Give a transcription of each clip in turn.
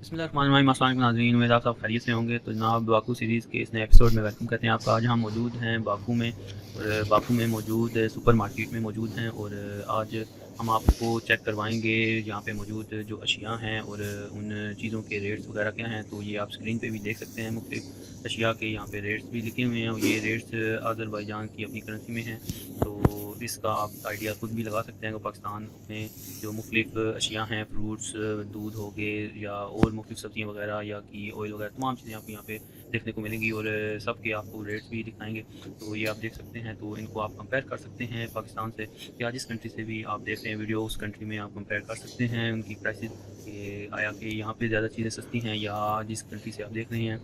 अस्सलाम नाज़रीन, उम्मीद आप सब खैरियत से होंगे। तो जनाब बाकू सीरीज़ के इस नए एपिसोड में वेलकम करते हैं आपका। आज हम मौजूद हैं बाकू में, और बाकू में मौजूद सुपर मार्केट में मौजूद हैं, और आज हम आपको चेक करवाएंगे यहाँ पे मौजूद जो अशिया हैं और उन चीज़ों के रेट्स वगैरह क्या हैं। तो ये आप स्क्रीन पे भी देख सकते हैं, मुख्तलिफ अशिया के यहाँ पे रेट्स भी लिखे हुए हैं, और ये रेट्स अज़रबैजान की अपनी करेंसी में हैं। तो इसका आप आइडिया खुद भी लगा सकते हैं कि पाकिस्तान में जो मुख्तलिफ अशिया हैं, फ्रूट्स, दूध हो गए या और मुख्तलिफ सब्ज़ियाँ वगैरह या की ऑयल वगैरह, तमाम चीज़ें आपको यहाँ पे देखने को मिलेंगी, और सब के आपको रेट्स भी दिखाएंगे। तो ये आप देख सकते हैं, तो इनको आप कंपेयर कर सकते हैं पाकिस्तान से, या जिस कंट्री से भी आप देख रहे हैं वीडियो, उस कंट्री में आप कंपेयर कर सकते हैं उनकी प्राइसेस कि आया कि यहाँ पे ज़्यादा चीज़ें सस्ती हैं, या जिस कंट्री से आप देख रहे हैं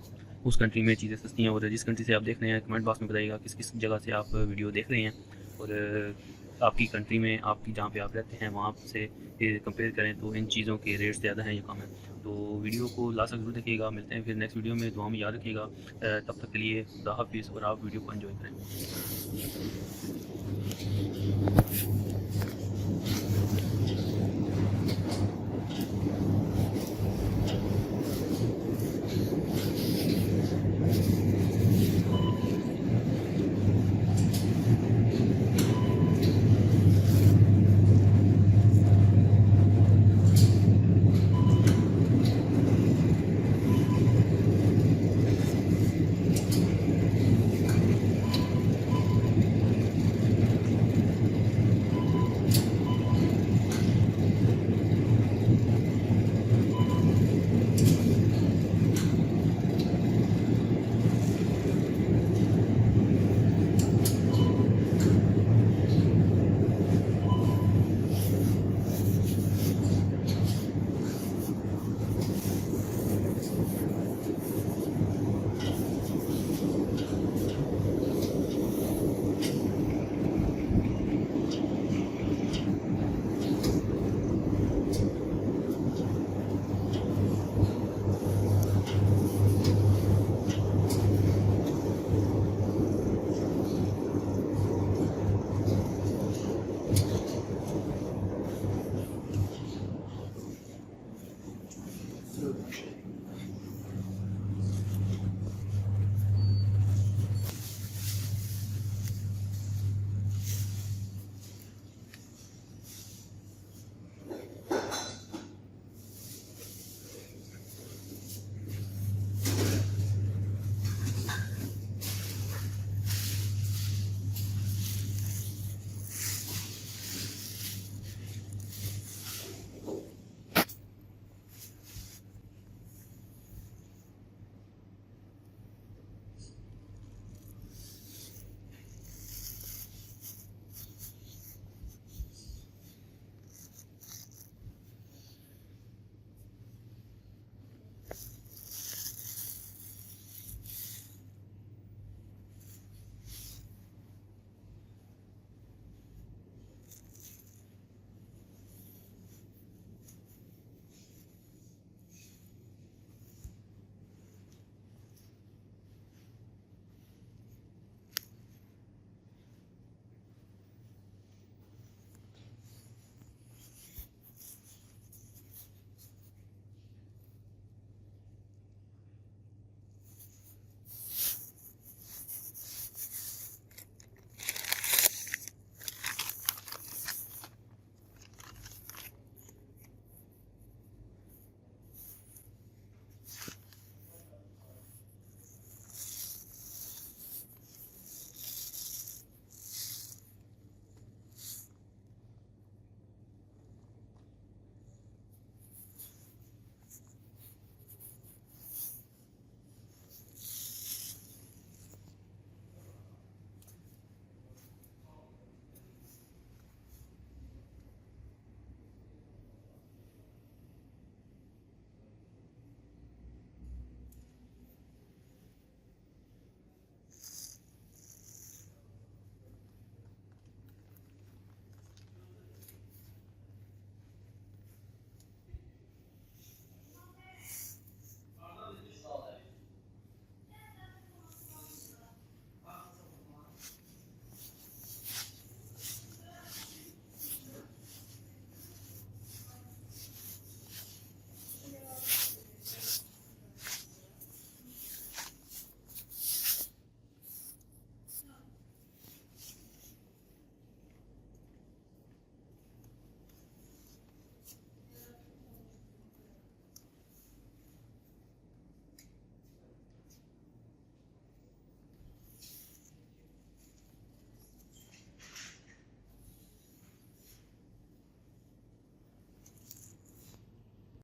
उस कंट्री में चीज़ें सस्ती हैं। और जिस कंट्री से आप देख रहे हैं, कमेंट बॉक्स में बताइएगा किस किस जगह से आप वीडियो देख रहे हैं, और आपकी कंट्री में, आपकी जहाँ पे आप रहते हैं वहाँ से कंपेयर करें तो इन चीज़ों के रेट्स ज़्यादा हैं या कम हैं। तो वीडियो को लास्ट तक जरूर देखिएगा। मिलते हैं फिर नेक्स्ट वीडियो में, दुआ में याद रखिएगा। तब तक के लिए खुदा हाफिज़, और आप वीडियो को एंजॉय करें।